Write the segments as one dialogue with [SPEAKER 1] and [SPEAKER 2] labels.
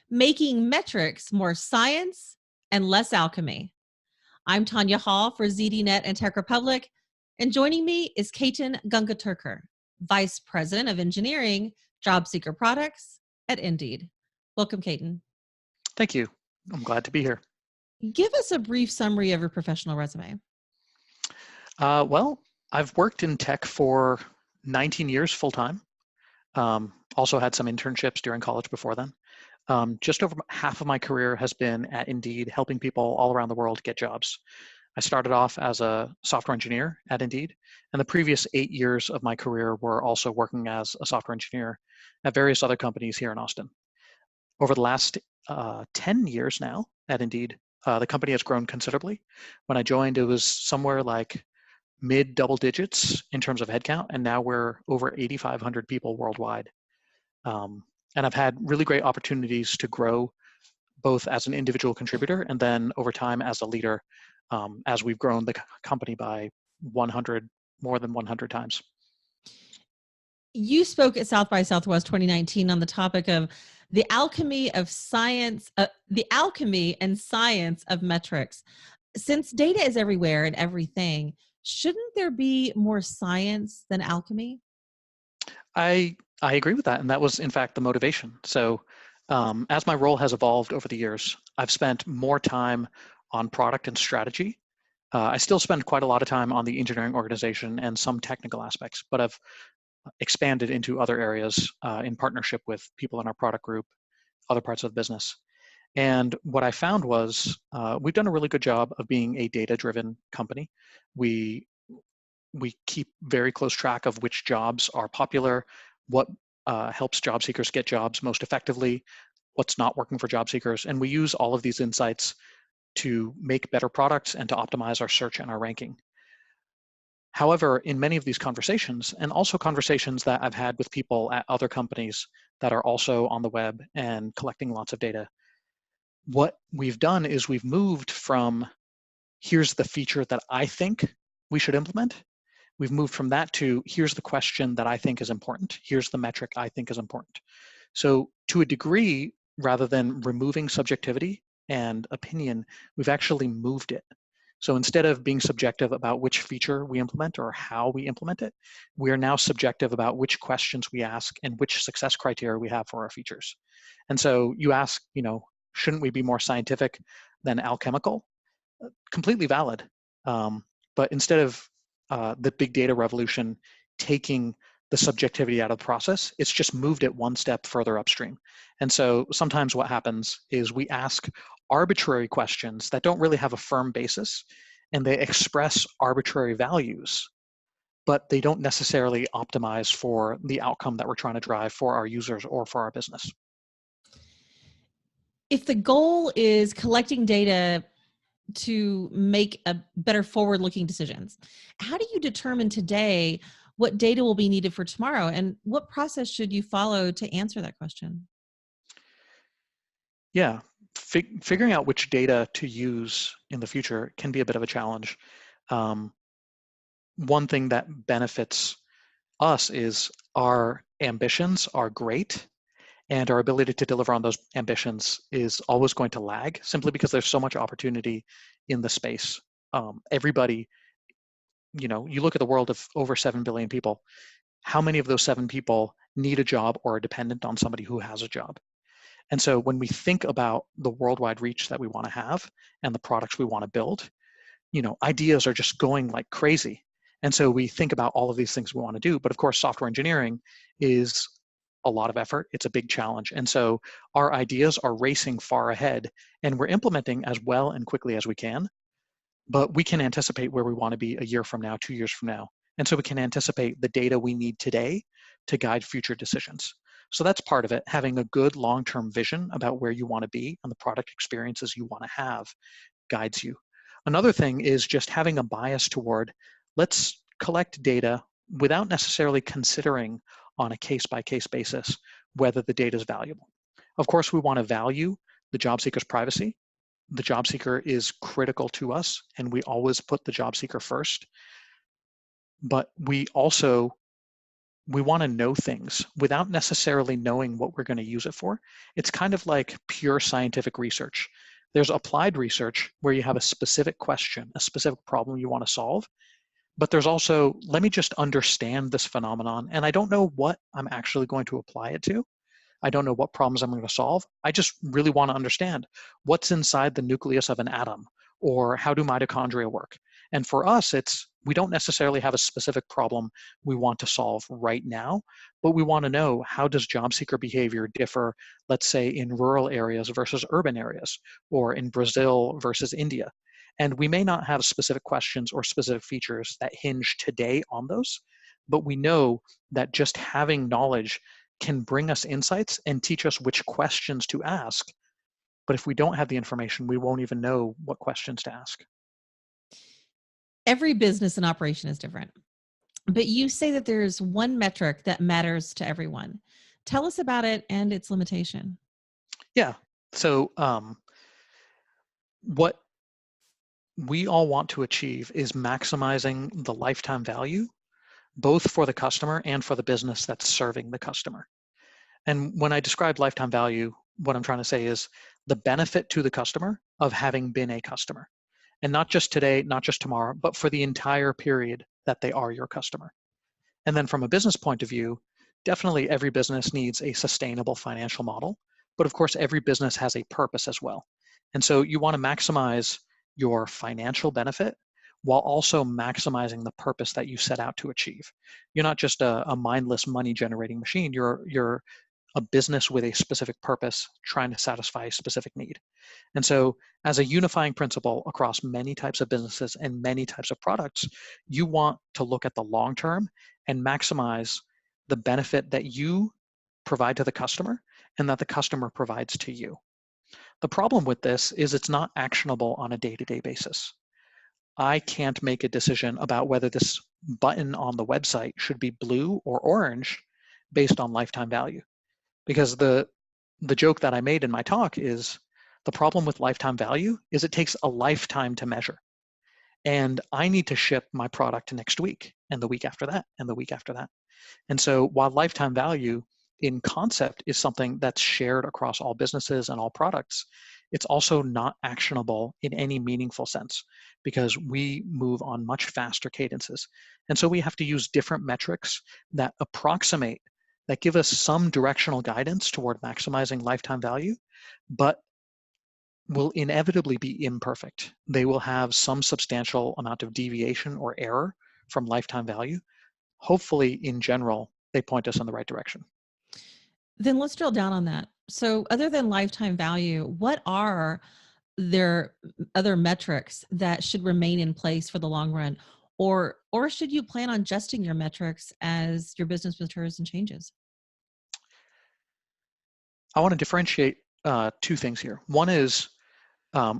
[SPEAKER 1] making metrics more science and less alchemy. I'm Tonya Hall for ZDNet and Tech Republic, and joining me is Ketan Gangatirkar, Vice President of Engineering, Job Seeker Products at Indeed. Welcome, Ketan.
[SPEAKER 2] Thank you. I'm glad to be here.
[SPEAKER 1] Give us a brief summary of your professional resume.
[SPEAKER 2] Well, I've worked in tech for 19 years full-time. Also had some internships during college before then. Just over half of my career has been at Indeed, helping people all around the world get jobs. I started off as a software engineer at Indeed, and the previous 8 years of my career were also working as a software engineer at various other companies here in Austin. Over the last 10 years now at Indeed, the company has grown considerably. When I joined, it was somewhere like mid double digits in terms of headcount, and now we're over 8,500 people worldwide. And I've had really great opportunities to grow both as an individual contributor and then over time as a leader, as we've grown the company by more than 100 times.
[SPEAKER 1] You spoke at South by Southwest 2019 on the topic of the alchemy and science of metrics. Since data is everywhere and everything, shouldn't there be more science than alchemy?
[SPEAKER 2] I agree with that, and that was in fact the motivation. So as my role has evolved over the years, I've spent more time on product and strategy. I still spend quite a lot of time on the engineering organization and some technical aspects, but I've expanded into other areas in partnership with people in our product group, other parts of the business. And what I found was we've done a really good job of being a data-driven company. We keep very close track of which jobs are popular, what helps job seekers get jobs most effectively, what's not working for job seekers, and we use all of these insights to make better products and to optimize our search and our ranking. However, in many of these conversations, and also conversations that I've had with people at other companies that are also on the web and collecting lots of data, what we've done is we've moved from here's the feature that I think we should implement. We've moved from that to here's the question that I think is important. Here's the metric I think is important. So to a degree, rather than removing subjectivity and opinion, we've actually moved it. So instead of being subjective about which feature we implement or how we implement it, we are now subjective about which questions we ask and which success criteria we have for our features. And so you ask, shouldn't we be more scientific than alchemical? Completely valid. But instead of the big data revolution taking the subjectivity out of the process, it's just moved it one step further upstream. And so sometimes what happens is we ask arbitrary questions that don't really have a firm basis, and they express arbitrary values, but they don't necessarily optimize for the outcome that we're trying to drive for our users or for our business.
[SPEAKER 1] If the goal is collecting data to make a better forward-looking decisions, how do you determine today what data will be needed for tomorrow, and what process should you follow to answer that question?
[SPEAKER 2] Yeah, figuring out which data to use in the future can be a bit of a challenge. One thing that benefits us is our ambitions are great, and our ability to deliver on those ambitions is always going to lag, simply because there's so much opportunity in the space. Everybody, you look at the world of over 7 billion people, how many of those 7 people need a job or are dependent on somebody who has a job? And so when we think about the worldwide reach that we want to have and the products we want to build, ideas are just going like crazy. And so we think about all of these things we want to do. But of course, software engineering is a lot of effort. It's a big challenge. And so our ideas are racing far ahead, and we're implementing as well and quickly as we can. But we can anticipate where we want to be a year from now, 2 years from now. And so we can anticipate the data we need today to guide future decisions. So that's part of it, having a good long-term vision about where you want to be and the product experiences you want to have guides you. Another thing is just having a bias toward, let's collect data without necessarily considering on a case-by-case basis whether the data is valuable. Of course, we want to value the job seeker's privacy. The job seeker is critical to us, and we always put the job seeker first. But we also we want to know things without necessarily knowing what we're going to use it for. It's kind of like pure scientific research. There's applied research where you have a specific question, a specific problem you want to solve, but there's also, let me just understand this phenomenon, and I don't know what I'm actually going to apply it to. I don't know what problems I'm going to solve. I just really want to understand what's inside the nucleus of an atom, or how do mitochondria work. And for us, we don't necessarily have a specific problem we want to solve right now, but we want to know, how does job seeker behavior differ, let's say in rural areas versus urban areas, or in Brazil versus India. And we may not have specific questions or specific features that hinge today on those, but we know that just having knowledge can bring us insights and teach us which questions to ask. But if we don't have the information, we won't even know what questions to ask.
[SPEAKER 1] Every business and operation is different, but you say that there's one metric that matters to everyone. Tell us about it and its limitation.
[SPEAKER 2] Yeah. So what we all want to achieve is maximizing the lifetime value, both for the customer and for the business that's serving the customer. And when I describe lifetime value, what I'm trying to say is the benefit to the customer of having been a customer. And not just today, not just tomorrow, but for the entire period that they are your customer. And then from a business point of view, definitely every business needs a sustainable financial model. But of course, every business has a purpose as well. And so you want to maximize your financial benefit while also maximizing the purpose that you set out to achieve. You're not just a mindless money generating machine. You're a business with a specific purpose trying to satisfy a specific need. And so as a unifying principle across many types of businesses and many types of products, you want to look at the long term and maximize the benefit that you provide to the customer and that the customer provides to you. The problem with this is it's not actionable on a day-to-day basis. I can't make a decision about whether this button on the website should be blue or orange based on lifetime value. Because the joke that I made in my talk is the problem with lifetime value is it takes a lifetime to measure. And I need to ship my product next week and the week after that and the week after that. And so while lifetime value in concept is something that's shared across all businesses and all products, it's also not actionable in any meaningful sense because we move on much faster cadences. And so we have to use different metrics that approximate, that give us some directional guidance toward maximizing lifetime value, but will inevitably be imperfect. They will have some substantial amount of deviation or error from lifetime value. Hopefully, in general, they point us in the right direction.
[SPEAKER 1] Then let's drill down on that. So other than lifetime value, what are there other metrics that should remain in place for the long run? Or should you plan on adjusting your metrics as your business matures and changes?
[SPEAKER 2] I want to differentiate two things here. One is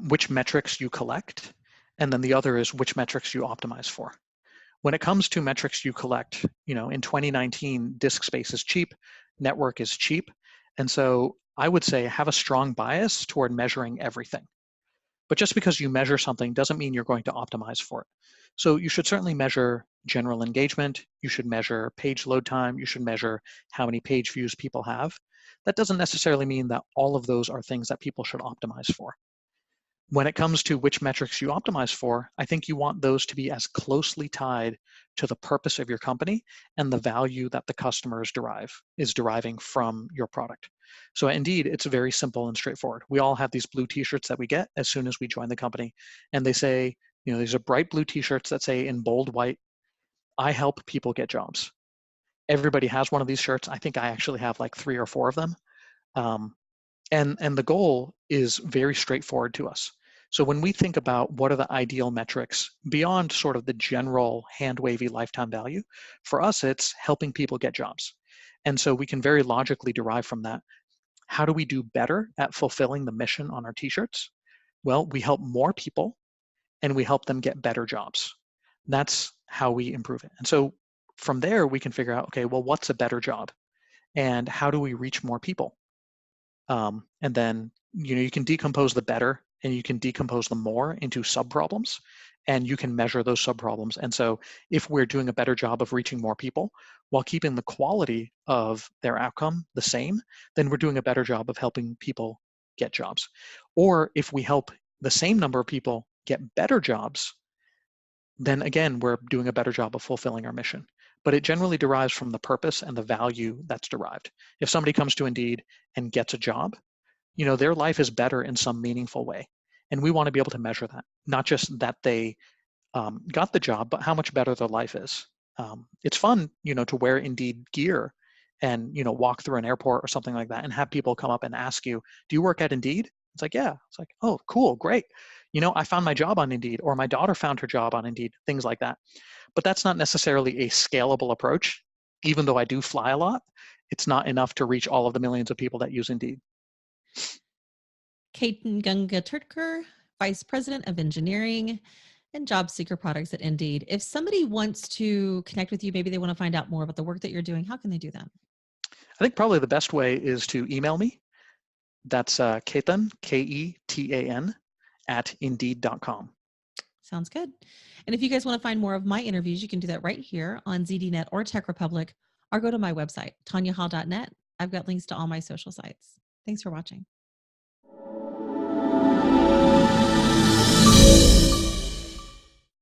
[SPEAKER 2] which metrics you collect, and then the other is which metrics you optimize for. When it comes to metrics you collect, in 2019, disk space is cheap, network is cheap, and so I would say have a strong bias toward measuring everything. But just because you measure something doesn't mean you're going to optimize for it. So you should certainly measure general engagement, you should measure page load time, you should measure how many page views people have. That doesn't necessarily mean that all of those are things that people should optimize for. When it comes to which metrics you optimize for, I think you want those to be as closely tied to the purpose of your company and the value that the customer is deriving from your product. So indeed, it's very simple and straightforward. We all have these blue t-shirts that we get as soon as we join the company. And they say, these are bright blue t-shirts that say in bold white, I help people get jobs. Everybody has one of these shirts. I think I actually have like 3 or 4 of them. And the goal is very straightforward to us. So when we think about what are the ideal metrics beyond sort of the general hand-wavy lifetime value, for us, it's helping people get jobs. And so we can very logically derive from that, how do we do better at fulfilling the mission on our t-shirts? Well, we help more people and we help them get better jobs. That's how we improve it. And so from there, we can figure out, okay, well, what's a better job? And how do we reach more people? And then, you can decompose the better and you can decompose the more into sub-problems. and you can measure those subproblems. And so if we're doing a better job of reaching more people while keeping the quality of their outcome the same, then we're doing a better job of helping people get jobs. Or if we help the same number of people get better jobs, then again, we're doing a better job of fulfilling our mission. But it generally derives from the purpose and the value that's derived. If somebody comes to Indeed and gets a job, their life is better in some meaningful way. And we want to be able to measure that, not just that they got the job, but how much better their life is. It's fun, to wear Indeed gear and, walk through an airport or something like that and have people come up and ask you, do you work at Indeed? It's like, yeah. It's like, oh, cool, great. I found my job on Indeed, or my daughter found her job on Indeed, things like that. But that's not necessarily a scalable approach. Even though I do fly a lot, it's not enough to reach all of the millions of people that use Indeed.
[SPEAKER 1] Ketan Gangatirkar, Vice President of Engineering and Job Seeker Products at Indeed. If somebody wants to connect with you, maybe they want to find out more about the work that you're doing, how can they do that?
[SPEAKER 2] I think probably the best way is to email me. That's Ketan, Ketan, at Indeed.com.
[SPEAKER 1] Sounds good. And if you guys want to find more of my interviews, you can do that right here on ZDNet or Tech Republic, or go to my website, tonyahall.net. I've got links to all my social sites. Thanks for watching.